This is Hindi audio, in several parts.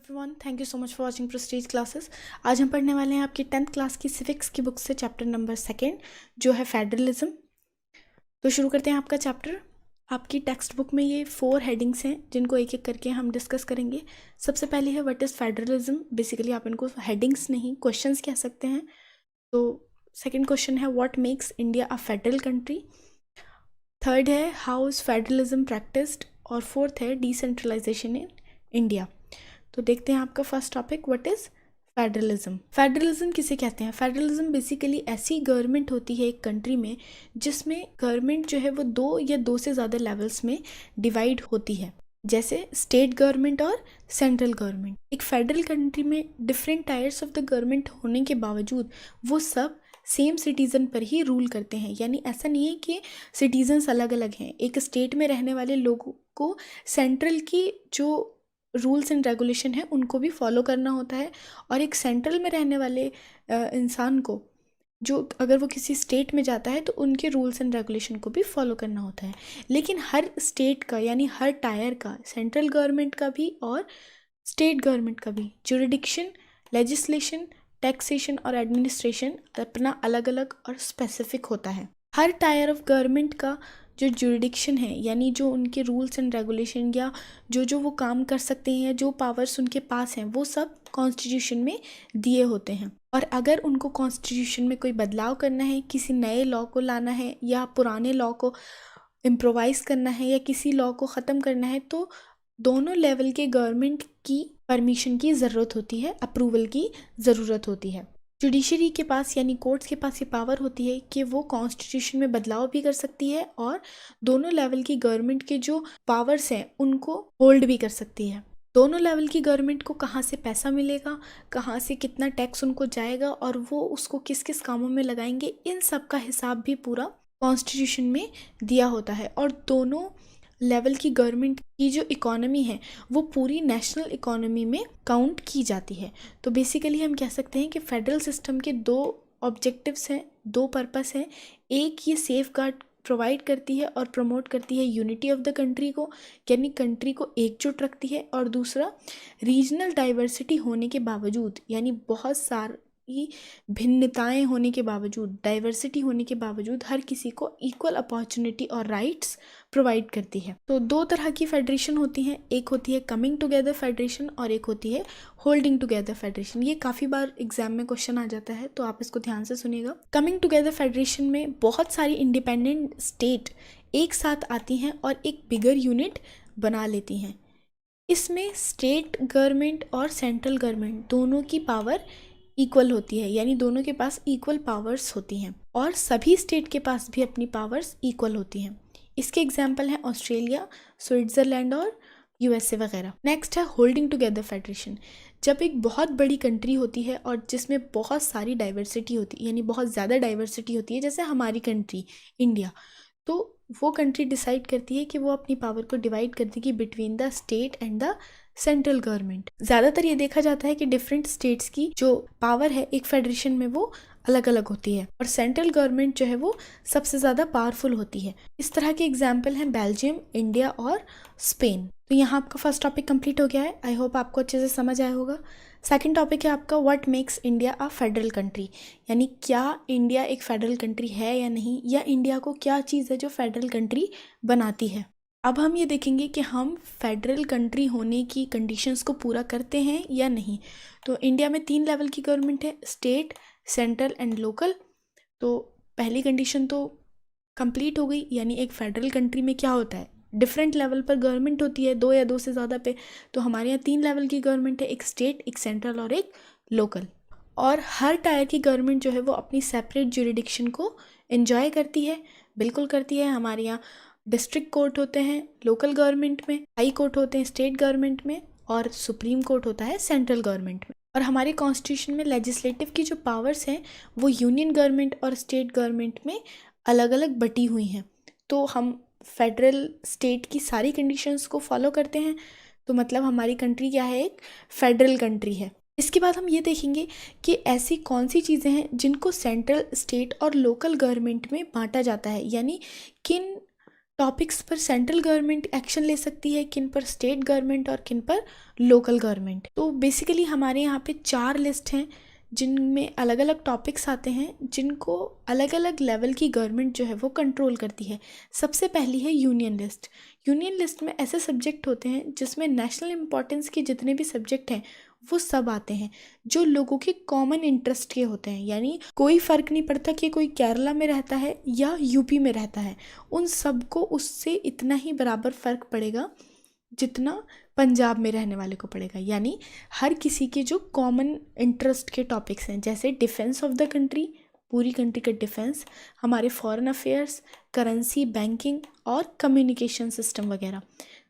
Everyone, thank you so much for watching Prestige classes. आज हम पढ़ने वाले हैं आपकी 10th क्लास की सिविक्स की बुक से चैप्टर नंबर 2 जो है फेडरलिज्म। तो शुरू करते हैं आपका चैप्टर। आपकी टेक्स्ट बुक में ये 4 हेडिंग्स हैं जिनको एक एक करके हम डिस्कस करेंगे। सबसे पहले है व्हाट इज़ फेडरलिज्म। बेसिकली आप इनको हेडिंग्स नहीं क्वेश्चंस कह सकते हैं। तो सेकेंड क्वेश्चन है what makes India a federal country. Third है हाउ इज़ फेडरलिज्म प्रैक्टिस्ड। और फोर्थ है डिसेंट्रलाइजेशन इन इंडिया। तो देखते हैं आपका first topic what is federalism. Federalism किसे कहते हैं? फेडरलिज्म बेसिकली ऐसी गवर्नमेंट होती है एक कंट्री में जिसमें गवर्नमेंट जो है वो 2 या 2 से ज़्यादा लेवल्स में डिवाइड होती है, जैसे स्टेट गवर्नमेंट और सेंट्रल गवर्नमेंट। एक फेडरल कंट्री में different tyres of the government होने के बावजूद वो सब सेम सिटीज़न पर ही रूल करते हैं। यानी ऐसा नहीं है कि सिटीजन्स अलग अलग हैं। एक स्टेट में रहने वाले लोगों को सेंट्रल की जो रूल्स एंड रेगुलेशन है उनको भी फॉलो करना होता है, और एक सेंट्रल में रहने वाले इंसान को जो अगर वो किसी स्टेट में जाता है तो उनके रूल्स एंड रेगुलेशन को भी फॉलो करना होता है। लेकिन हर स्टेट का यानी हर टायर का, सेंट्रल गवर्नमेंट का भी और स्टेट गवर्नमेंट का भी जुरिडिक्शन, लेजिस्लेशन, टैक्सेशन और एडमिनिस्ट्रेशन अपना अलग अलग और स्पेसिफिक होता है। हर टायर ऑफ गवर्नमेंट का जो जुरिडिक्शन है यानी जो उनके रूल्स एंड रेगुलेशन या जो वो काम कर सकते हैं, जो पावर्स उनके पास हैं, वो सब कॉन्स्टिट्यूशन में दिए होते हैं। और अगर उनको कॉन्स्टिट्यूशन में कोई बदलाव करना है, किसी नए लॉ को लाना है या पुराने लॉ को इम्प्रोवाइज़ करना है या किसी लॉ को ख़त्म करना है, तो दोनों लेवल के गवर्नमेंट की परमिशन की ज़रूरत होती है, अप्रूवल की ज़रूरत होती है। जुडिशरी के पास यानी कोर्ट्स के पास ये पावर होती है कि वो कॉन्स्टिट्यूशन में बदलाव भी कर सकती है और दोनों लेवल की गवर्नमेंट के जो पावर्स हैं उनको होल्ड भी कर सकती है। दोनों लेवल की गवर्नमेंट को कहाँ से पैसा मिलेगा, कहाँ से कितना टैक्स उनको जाएगा और वो उसको किस किस कामों में लगाएंगे, इन सब का हिसाब भी पूरा कॉन्स्टिट्यूशन में दिया होता है। और दोनों लेवल की गवर्नमेंट की जो इकोनॉमी है वो पूरी नेशनल इकोनॉमी में काउंट की जाती है। तो बेसिकली हम कह सकते हैं कि फेडरल सिस्टम के 2 ऑब्जेक्टिव्स हैं, 2 पर्पस हैं। एक, ये सेफ गार्ड प्रोवाइड करती है और प्रमोट करती है यूनिटी ऑफ द कंट्री को, यानी कंट्री को एकजुट रखती है। और दूसरा, रीजनल डाइवर्सिटी होने के बावजूद यानी बहुत सारी भिन्नताएं होने के बावजूद, डाइवर्सिटी होने के बावजूद हर किसी को इक्वल अपॉर्चुनिटी और राइट्स प्रोवाइड करती है। तो 2 तरह की फेडरेशन होती हैं, एक होती है कमिंग टुगेदर फेडरेशन और एक होती है होल्डिंग टुगेदर फेडरेशन। ये काफ़ी बार एग्जाम में क्वेश्चन आ जाता है, तो आप इसको ध्यान से सुनिएगा। कमिंग टुगेदर फेडरेशन में बहुत सारी इंडिपेंडेंट स्टेट एक साथ आती हैं और एक बिगर यूनिट बना लेती हैं। इसमें स्टेट गवर्नमेंट और सेंट्रल गवर्नमेंट दोनों की पावर इक्वल होती है, यानी दोनों के पास इक्वल पावर्स होती हैं और सभी स्टेट के पास भी अपनी पावर्स इक्वल होती हैं। इसके एग्जाम्पल हैं ऑस्ट्रेलिया, स्विट्ज़रलैंड और यूएसए वगैरह। नेक्स्ट है होल्डिंग टुगेदर फेडरेशन। जब एक बहुत बड़ी कंट्री होती है और जिसमें बहुत सारी डाइवर्सिटी होती है, यानी बहुत ज़्यादा डाइवर्सिटी होती है, जैसे हमारी कंट्री इंडिया, तो वो कंट्री डिसाइड करती है कि वो अपनी पावर को डिवाइड कर देगी between the state and the central government. ज़्यादातर ये देखा जाता है कि डिफरेंट स्टेट्स की जो पावर है एक फेडरेशन में वो अलग अलग होती है और सेंट्रल गवर्नमेंट जो है वो सबसे ज़्यादा पावरफुल होती है। इस तरह के एग्जाम्पल हैं बेल्जियम, इंडिया और स्पेन। तो यहाँ आपका फर्स्ट टॉपिक कंप्लीट हो गया है। आई होप आपको अच्छे से समझ आया होगा। सेकंड टॉपिक है आपका what makes India a federal country, यानी क्या इंडिया एक फेडरल कंट्री है या नहीं, या इंडिया को क्या चीज़ है जो फेडरल कंट्री बनाती है। अब हम ये देखेंगे कि हम फेडरल कंट्री होने की कंडीशंस को पूरा करते हैं या नहीं। तो इंडिया में 3 लेवल की गवर्नमेंट है, स्टेट, सेंट्रल एंड लोकल। तो पहली कंडीशन तो कंप्लीट हो गई, यानी एक फेडरल कंट्री में क्या होता है, डिफरेंट लेवल पर गवर्नमेंट होती है, 2 या 2 से ज़्यादा पे। तो हमारे यहाँ 3 लेवल की गवर्नमेंट है, एक स्टेट, एक सेंट्रल और एक लोकल। और हर टायर की गवर्नमेंट जो है वो अपनी सेपरेट जुरिडिक्शन को एंजॉय करती है, बिल्कुल करती है। हमारे यहाँ डिस्ट्रिक्ट कोर्ट होते हैं लोकल गवर्नमेंट में, हाई कोर्ट होते हैं स्टेट गवर्नमेंट में और सुप्रीम कोर्ट होता है सेंट्रल गवर्नमेंट में। और हमारे कॉन्स्टिट्यूशन में लेजिस्लेटिव की जो पावर्स हैं वो यूनियन गवर्नमेंट और स्टेट गवर्नमेंट में अलग अलग बटी हुई हैं। तो हम फेडरल स्टेट की सारी कंडीशंस को फॉलो करते हैं, तो मतलब हमारी कंट्री क्या है, एक फेडरल कंट्री है। इसके बाद हम ये देखेंगे कि ऐसी कौन सी चीज़ें हैं जिनको सेंट्रल, स्टेट और लोकल गवर्नमेंट में बांटा जाता है, यानी किन टॉपिक्स पर सेंट्रल गवर्नमेंट एक्शन ले सकती है, किन पर स्टेट गवर्नमेंट और किन पर लोकल गवर्नमेंट। तो बेसिकली हमारे यहाँ पे 4 लिस्ट हैं जिनमें अलग अलग टॉपिक्स आते हैं जिनको अलग अलग लेवल की गवर्नमेंट जो है वो कंट्रोल करती है। सबसे पहली है यूनियन लिस्ट। यूनियन लिस्ट में ऐसे सब्जेक्ट होते हैं जिसमें नेशनल इम्पोर्टेंस के जितने भी सब्जेक्ट हैं वो सब आते हैं जो लोगों के कॉमन इंटरेस्ट के होते हैं, यानी कोई फ़र्क नहीं पड़ता कि कोई केरला में रहता है या यूपी में रहता है, उन सबको उससे इतना ही बराबर फ़र्क पड़ेगा जितना पंजाब में रहने वाले को पड़ेगा। यानी हर किसी के जो कॉमन इंटरेस्ट के टॉपिक्स हैं, जैसे डिफेंस ऑफ द कंट्री, पूरी कंट्री का डिफेंस, हमारे फॉरेन अफेयर्स, करेंसी, बैंकिंग और कम्युनिकेशन सिस्टम वगैरह।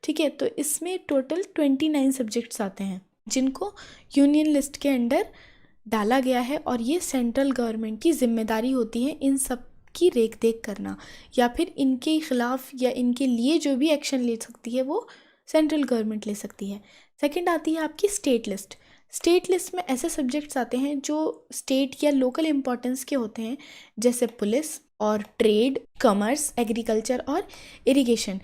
ठीक है, तो इसमें टोटल 29 सब्जेक्ट्स आते हैं जिनको यूनियन लिस्ट के अंडर डाला गया है और ये सेंट्रल गवर्नमेंट की जिम्मेदारी होती है इन सब की रेख देख करना, या फिर इनके खिलाफ या इनके लिए जो भी एक्शन ले सकती है वो सेंट्रल गवर्नमेंट ले सकती है। सेकंड आती है आपकी स्टेट लिस्ट। स्टेट लिस्ट में ऐसे सब्जेक्ट्स आते हैं जो स्टेट या लोकल इम्पोर्टेंस के होते हैं, जैसे पुलिस और ट्रेड, कॉमर्स, एग्रीकल्चर और इरिगेशन।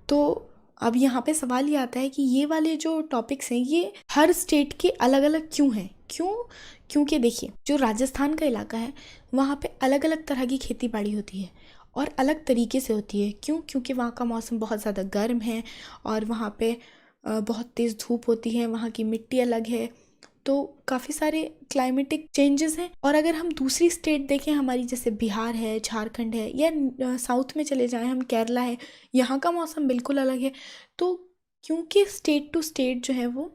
तो अब यहाँ पे सवाल ये आता है कि ये वाले जो टॉपिक्स हैं ये हर स्टेट के अलग अलग क्यों हैं? क्योंकि देखिए, जो राजस्थान का इलाका है वहाँ पे अलग अलग तरह की खेती बाड़ी होती है और अलग तरीके से होती है। क्योंकि वहाँ का मौसम बहुत ज़्यादा गर्म है और वहाँ पे बहुत तेज़ धूप होती है, वहाँ की मिट्टी अलग है, तो काफ़ी सारे क्लाइमेटिक चेंजेस हैं। और अगर हम दूसरी स्टेट देखें हमारी, जैसे बिहार है, झारखंड है, या साउथ में चले जाएं हम, केरला है, यहाँ का मौसम बिल्कुल अलग है। तो क्योंकि स्टेट टू स्टेट जो है वो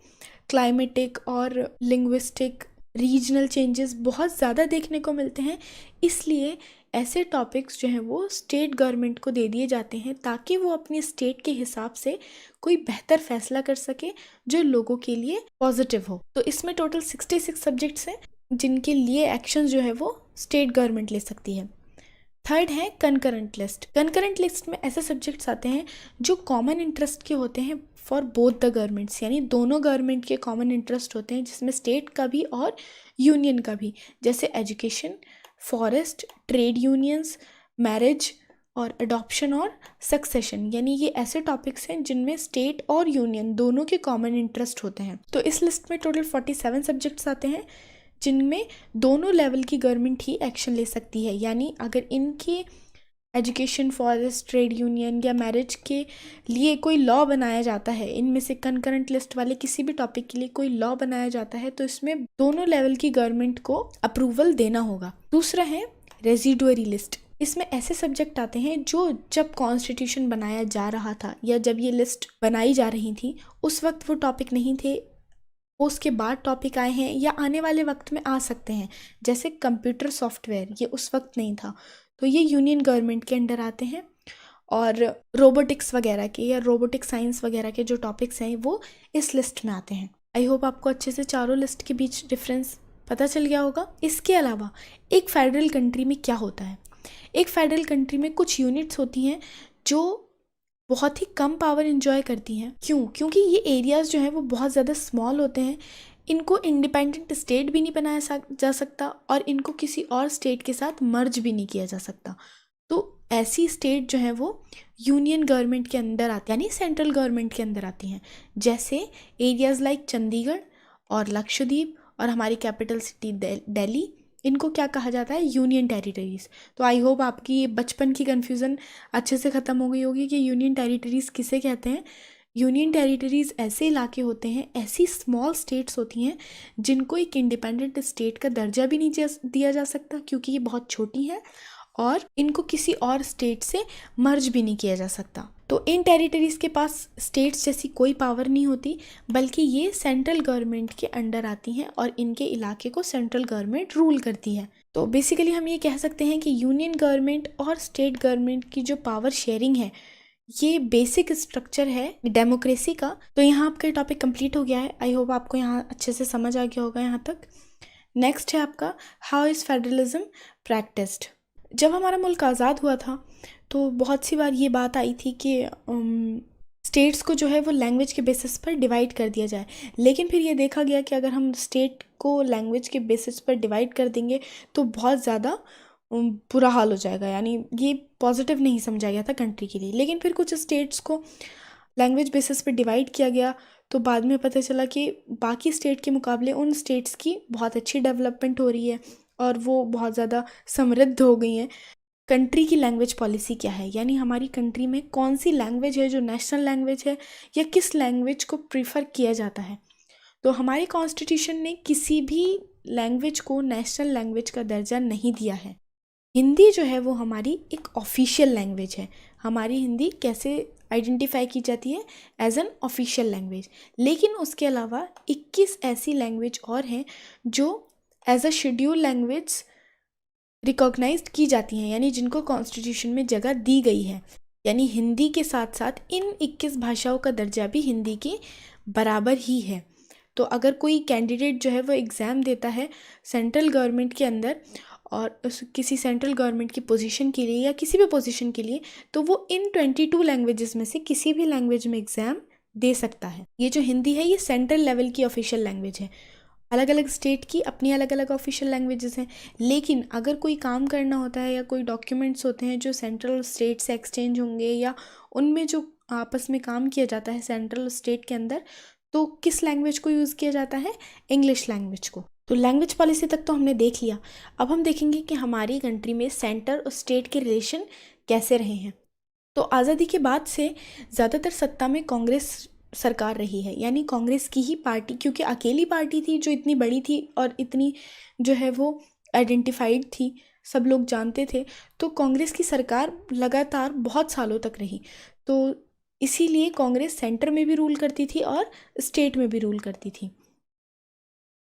क्लाइमेटिक और लिंग्विस्टिक रीजनल चेंजेस बहुत ज़्यादा देखने को मिलते हैं, इसलिए ऐसे टॉपिक्स जो हैं वो स्टेट गवर्नमेंट को दे दिए जाते हैं ताकि वो अपनी स्टेट के हिसाब से कोई बेहतर फैसला कर सके जो लोगों के लिए पॉजिटिव हो। तो इसमें टोटल 66 सब्जेक्ट्स हैं जिनके लिए एक्शन जो है वो स्टेट गवर्नमेंट ले सकती है। थर्ड है कंकरेंट लिस्ट। कंकरेंट लिस्ट में ऐसे सब्जेक्ट्स आते हैं जो कॉमन इंटरेस्ट के होते हैं फॉर बोथ द गवर्नमेंट्स, यानी दोनों गवर्नमेंट के कॉमन इंटरेस्ट होते हैं, जिसमें स्टेट का भी और यूनियन का भी, जैसे education, forest, trade unions, marriage और अडॉप्शन और सक्सेशन। यानी ये ऐसे टॉपिक्स हैं जिनमें स्टेट और यूनियन दोनों के कॉमन इंटरेस्ट होते हैं। तो इस लिस्ट में टोटल 47 सब्जेक्ट्स आते हैं जिनमें दोनों लेवल की गवर्नमेंट ही एक्शन ले सकती है। यानी अगर इनकी एजुकेशन, फॉरेस्ट, ट्रेड यूनियन या मैरिज के लिए कोई लॉ बनाया जाता है, इनमें से कंकरेंट लिस्ट वाले किसी भी टॉपिक के लिए कोई लॉ बनाया जाता है, तो इसमें दोनों लेवल की गवर्नमेंट को अप्रूवल देना होगा। दूसरा है रेजिडुअरी लिस्ट। इसमें ऐसे सब्जेक्ट आते हैं जो जब कॉन्स्टिट्यूशन बनाया जा रहा था या जब ये लिस्ट बनाई जा रही थी उस वक्त वो टॉपिक नहीं थे, उसके बाद टॉपिक आए हैं या आने वाले वक्त में आ सकते हैं, जैसे कंप्यूटर सॉफ्टवेयर, ये उस वक्त नहीं था, तो ये यूनियन गवर्नमेंट के अंडर आते हैं। और रोबोटिक्स वगैरह के या रोबोटिक साइंस वगैरह के जो टॉपिक्स हैं वो इस लिस्ट में आते हैं। आई होप आपको अच्छे से चारों लिस्ट के बीच डिफरेंस पता चल गया होगा। इसके अलावा एक फेडरल कंट्री में क्या होता है, एक फेडरल कंट्री में कुछ यूनिट्स होती हैं जो बहुत ही कम पावर इंजॉय करती हैं। क्योंकि ये एरियाज़ जो हैं वो बहुत ज़्यादा स्मॉल होते हैं, इनको इंडिपेंडेंट स्टेट भी नहीं बनाया जा सकता और इनको किसी और स्टेट के साथ मर्ज भी नहीं किया जा सकता। तो ऐसी स्टेट जो है वो यूनियन गवर्नमेंट के अंदर आती, यानी सेंट्रल गवर्नमेंट के अंदर आती हैं, जैसे एरियाज़ लाइक चंडीगढ़ और लक्षद्वीप और हमारी कैपिटल सिटी दिल्ली, इनको क्या कहा जाता है, यूनियन टेरिटरीज़। तो आई होप आपकी ये बचपन की कन्फ्यूज़न अच्छे से ख़त्म हो गई होगी कि यूनियन टेरिटरीज़ किसे कहते हैं। यूनियन टेरिटरीज़ ऐसे इलाके होते हैं, ऐसी स्मॉल स्टेट्स होती हैं जिनको एक इंडिपेंडेंट स्टेट का दर्जा भी नहीं दिया जा सकता क्योंकि ये बहुत छोटी हैं और इनको किसी और स्टेट से मर्ज भी नहीं किया जा सकता। तो इन टेरिटरीज़ के पास स्टेट्स जैसी कोई पावर नहीं होती, बल्कि ये सेंट्रल गवर्नमेंट के अंडर आती हैं और इनके इलाके को सेंट्रल गवर्नमेंट रूल करती है। तो बेसिकली हम ये कह सकते हैं कि यूनियन गवर्नमेंट और स्टेट गवर्नमेंट की जो पावर शेयरिंग है ये बेसिक स्ट्रक्चर है डेमोक्रेसी का। तो यहाँ आपका टॉपिक कंप्लीट हो गया है। आई होप आपको यहाँ अच्छे से समझ आ गया होगा यहाँ तक। नेक्स्ट है आपका हाउ इज़ फेडरलिज्म प्रैक्टिस्ड। जब हमारा मुल्क आज़ाद हुआ था तो बहुत सी बार ये बात आई थी कि स्टेट्स को जो है वो लैंग्वेज के बेसिस पर डिवाइड कर दिया जाए, लेकिन फिर ये देखा गया कि अगर हम स्टेट को लैंग्वेज के बेसिस पर डिवाइड कर देंगे तो बहुत ज़्यादा बुरा हाल हो जाएगा, यानी ये पॉजिटिव नहीं समझा गया था कंट्री के लिए। लेकिन फिर कुछ स्टेट्स को लैंग्वेज बेसिस पे डिवाइड किया गया, तो बाद में पता चला कि बाकी स्टेट के मुकाबले उन स्टेट्स की बहुत अच्छी डेवलपमेंट हो रही है और वो बहुत ज़्यादा समृद्ध हो गई हैं। कंट्री की लैंग्वेज पॉलिसी क्या है, यानी हमारी कंट्री में कौन सी लैंग्वेज है जो नेशनल लैंग्वेज है, या किस लैंग्वेज को प्रीफर किया जाता है। तो हमारे कॉन्स्टिट्यूशन ने किसी भी लैंग्वेज को नेशनल लैंग्वेज का दर्जा नहीं दिया है। हिंदी जो है वो हमारी एक ऑफिशियल लैंग्वेज है। हमारी हिंदी कैसे आइडेंटिफाई की जाती है, एज एन ऑफिशियल लैंग्वेज। लेकिन उसके अलावा 21 ऐसी लैंग्वेज और हैं जो as a schedule language recognised की जाती हैं, यानी जिनको कॉन्स्टिट्यूशन में जगह दी गई है। यानी हिंदी के साथ साथ इन 21 भाषाओं का दर्जा भी हिंदी के बराबर ही है। तो अगर कोई कैंडिडेट जो है वो एग्ज़ाम देता है सेंट्रल गवर्नमेंट के अंदर और किसी सेंट्रल गवर्नमेंट की पोजीशन के लिए या किसी भी पोजीशन के लिए, तो वो इन 22 लैंग्वेजेस में से किसी भी लैंग्वेज में एग्ज़ाम दे सकता है। ये जो हिंदी है ये सेंट्रल लेवल की ऑफिशियल लैंग्वेज है। अलग अलग स्टेट की अपनी अलग अलग ऑफिशियल लैंग्वेजेस हैं, लेकिन अगर कोई काम करना होता है या कोई डॉक्यूमेंट्स होते हैं जो सेंट्रल स्टेट से एक्सचेंज होंगे, या उनमें जो आपस में काम किया जाता है सेंट्रल स्टेट के अंदर, तो किस लैंग्वेज को यूज़ किया जाता है, इंग्लिश लैंग्वेज को। तो लैंग्वेज पॉलिसी तक तो हमने देख लिया। अब हम देखेंगे कि हमारी कंट्री में सेंटर और स्टेट के रिलेशन कैसे रहे हैं। तो आज़ादी के बाद से ज़्यादातर सत्ता में कांग्रेस सरकार रही है, यानी कांग्रेस की ही पार्टी, क्योंकि अकेली पार्टी थी जो इतनी बड़ी थी और इतनी जो है वो आइडेंटिफाइड थी, सब लोग जानते थे। तो कांग्रेस की सरकार लगातार बहुत सालों तक रही। तो इसीलिए कांग्रेस सेंटर में भी रूल करती थी और स्टेट में भी रूल करती थी।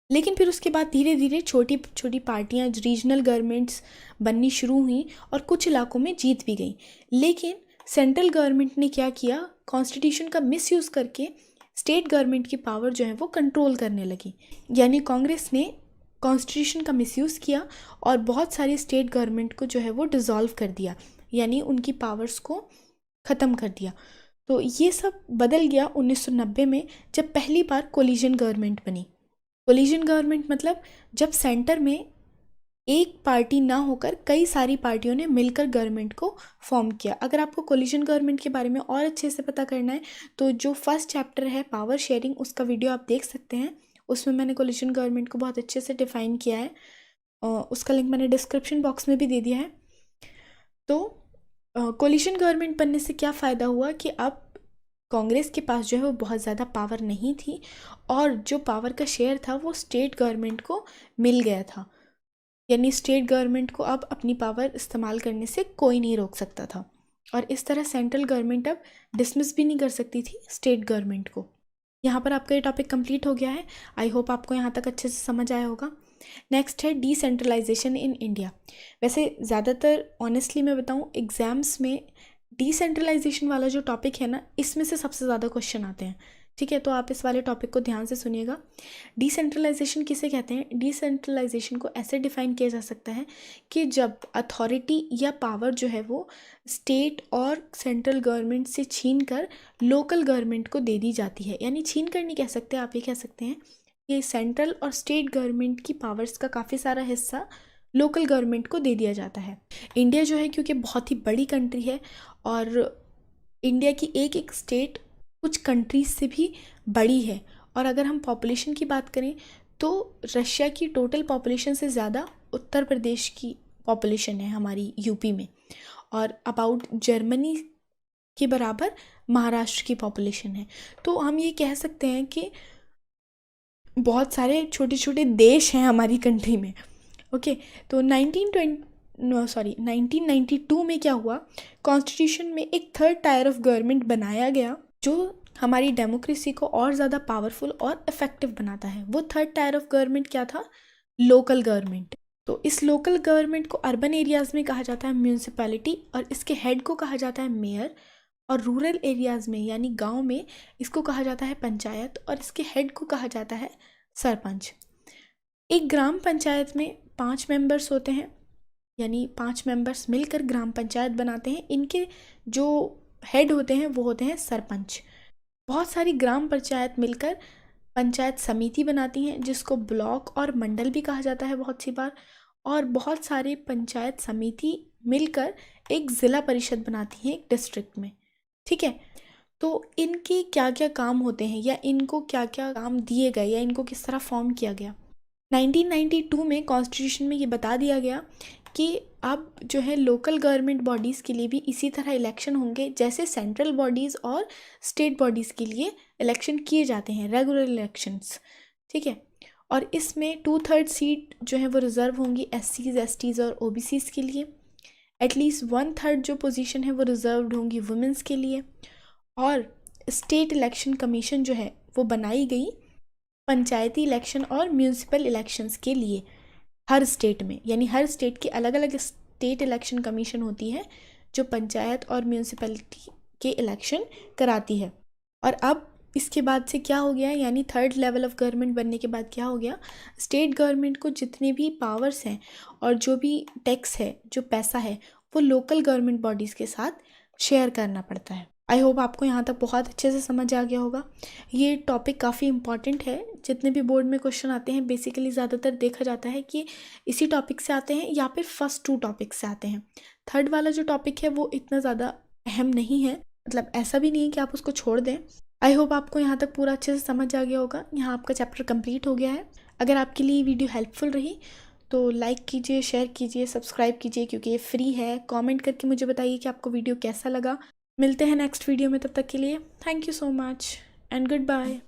लेकिन फिर उसके बाद धीरे धीरे छोटी छोटी पार्टियां, रीजनल गवर्नमेंट्स बननी शुरू हुई और कुछ इलाकों में जीत भी गई। लेकिन सेंट्रल गवर्नमेंट ने क्या किया, कॉन्स्टिट्यूशन का मिसयूज़ करके स्टेट गवर्नमेंट की पावर जो है वो कंट्रोल करने लगी। यानी कांग्रेस ने कॉन्स्टिट्यूशन का मिसयूज़ किया और बहुत सारी स्टेट गवर्नमेंट को जो है वो डिसॉल्व कर दिया, यानी उनकी पावर्स को ख़त्म कर दिया। तो ये सब बदल गया 1990 में, जब पहली बार कोलिजन गवर्नमेंट बनी। कोलिजन गवर्नमेंट मतलब जब सेंटर में एक पार्टी ना होकर कई सारी पार्टियों ने मिलकर गवर्नमेंट को फॉर्म किया। अगर आपको कोलिजन गवर्नमेंट के बारे में और अच्छे से पता करना है तो जो फर्स्ट चैप्टर है पावर शेयरिंग, उसका वीडियो आप देख सकते हैं। उसमें मैंने कोलिजन गवर्नमेंट को बहुत अच्छे से डिफाइन किया है, उसका लिंक मैंने डिस्क्रिप्शन बॉक्स में भी दे दिया है। तो कोलिजन गवर्नमेंट बनने से क्या फ़ायदा हुआ कि अब कांग्रेस के पास जो है वो बहुत ज़्यादा पावर नहीं थी और जो पावर का शेयर था वो स्टेट गवर्नमेंट को मिल गया था। यानी स्टेट गवर्नमेंट को अब अपनी पावर इस्तेमाल करने से कोई नहीं रोक सकता था, और इस तरह सेंट्रल गवर्नमेंट अब डिसमिस भी नहीं कर सकती थी स्टेट गवर्नमेंट को। यहाँ पर आपका ये टॉपिक कंप्लीट हो गया है। आई होप आपको यहाँ तक अच्छे से समझ आया होगा। नेक्स्ट है डिसेंट्रलाइजेशन इन इंडिया। वैसे ज़्यादातर ऑनेस्टली मैं बताऊँ, एग्ज़ाम्स में डिसेंट्रलाइजेशन वाला जो टॉपिक है ना, इसमें से सबसे ज़्यादा क्वेश्चन आते हैं। ठीक है, तो आप इस वाले टॉपिक को ध्यान से सुनिएगा। डिसेंट्रलाइजेशन किसे कहते हैं? डिसेंट्रलाइजेशन को ऐसे डिफाइन किया जा सकता है कि जब अथॉरिटी या पावर जो है वो स्टेट और सेंट्रल गवर्नमेंट से छीन कर लोकल गवर्नमेंट को दे दी जाती है। यानी छीन कर नहीं कह सकते, आप ये कह सकते हैं कि सेंट्रल और स्टेट गवर्नमेंट की पावर्स का काफ़ी सारा हिस्सा लोकल गवर्नमेंट को दे दिया जाता है। इंडिया जो है क्योंकि बहुत ही बड़ी कंट्री है और इंडिया की एक एक स्टेट कुछ कंट्रीज से भी बड़ी है, और अगर हम पॉपुलेशन की बात करें तो रशिया की टोटल पॉपुलेशन से ज़्यादा उत्तर प्रदेश की पॉपुलेशन है हमारी यूपी में, और अबाउट जर्मनी के बराबर महाराष्ट्र की पॉपुलेशन है। तो हम ये कह सकते हैं कि बहुत सारे छोटे छोटे देश हैं हमारी कंट्री में। ओके, तो 1992 में क्या हुआ, कॉन्स्टिट्यूशन में एक थर्ड टायर ऑफ गवर्नमेंट बनाया गया जो हमारी डेमोक्रेसी को और ज़्यादा पावरफुल और इफ़ेक्टिव बनाता है। वो थर्ड टायर ऑफ गवर्नमेंट क्या था? Local government. तो इस लोकल गवर्नमेंट को अर्बन एरियाज़ में कहा जाता है म्यूनिसिपैलिटी, और इसके हेड को कहा जाता है मेयर, और रूरल एरियाज़ में यानी गांव में इसको कहा जाता है पंचायत, और इसके हेड को कहा जाता है सरपंच। एक ग्राम पंचायत में 5 मेंबर्स होते हैं, यानी 5 मेंबर्स मिलकर ग्राम पंचायत बनाते हैं। इनके जो हेड होते हैं वो होते हैं सरपंच। बहुत सारी ग्राम पंचायत मिलकर पंचायत समिति बनाती हैं जिसको ब्लॉक और मंडल भी कहा जाता है बहुत सी बार, और बहुत सारे पंचायत समिति मिलकर एक ज़िला परिषद बनाती हैं एक डिस्ट्रिक्ट में, ठीक है। तो इनके क्या क्या काम होते हैं या इनको क्या क्या काम दिए गए या इनको किस तरह फॉर्म किया गया। 1992 में कॉन्स्टिट्यूशन में ये बता दिया गया कि अब जो है लोकल गवर्नमेंट बॉडीज़ के लिए भी इसी तरह इलेक्शन होंगे जैसे सेंट्रल बॉडीज़ और स्टेट बॉडीज़ के लिए इलेक्शन किए जाते हैं, रेगुलर इलेक्शंस, ठीक है। और इसमें 2/3 सीट जो है वो रिज़र्व होंगी SCs, STs और OBCs के लिए। एटलीस्ट 1/3 जो पोजीशन है वो रिज़र्व्ड होंगी वुमेंस के लिए। और स्टेट इलेक्शन कमीशन जो है वो बनाई गई पंचायती इलेक्शन और म्यूनिसिपल इलेक्शंस के लिए हर स्टेट में, यानी हर स्टेट की अलग अलग स्टेट इलेक्शन कमीशन होती है जो पंचायत और म्यूनिसिपैलिटी के इलेक्शन कराती है। और अब इसके बाद से क्या हो गया, यानी 3rd लेवल ऑफ गवर्नमेंट बनने के बाद क्या हो गया, स्टेट गवर्नमेंट को जितने भी पावर्स हैं और जो भी टैक्स है, जो पैसा है, वो लोकल गवर्नमेंट बॉडीज़ के साथ शेयर करना पड़ता है। आई होप आपको यहाँ तक बहुत अच्छे से समझ आ गया होगा। ये टॉपिक काफ़ी इंपॉर्टेंट है, जितने भी बोर्ड में क्वेश्चन आते हैं बेसिकली ज़्यादातर देखा जाता है कि इसी टॉपिक से आते हैं या फिर फर्स्ट 2 टॉपिक से आते हैं। 3rd वाला जो टॉपिक है वो इतना ज़्यादा अहम नहीं है, मतलब ऐसा भी नहीं है कि आप उसको छोड़ दें। आई होप आपको यहाँ तक पूरा अच्छे से समझ आ गया होगा। यहाँ आपका चैप्टर कंप्लीट हो गया है। अगर आपके लिए वीडियो हेल्पफुल रही तो लाइक कीजिए, शेयर कीजिए, सब्सक्राइब कीजिए क्योंकि ये फ्री है। कमेंट करके मुझे बताइए कि आपको वीडियो कैसा लगा। मिलते हैं नेक्स्ट वीडियो में, तब तक के लिए thank you so much and good bye.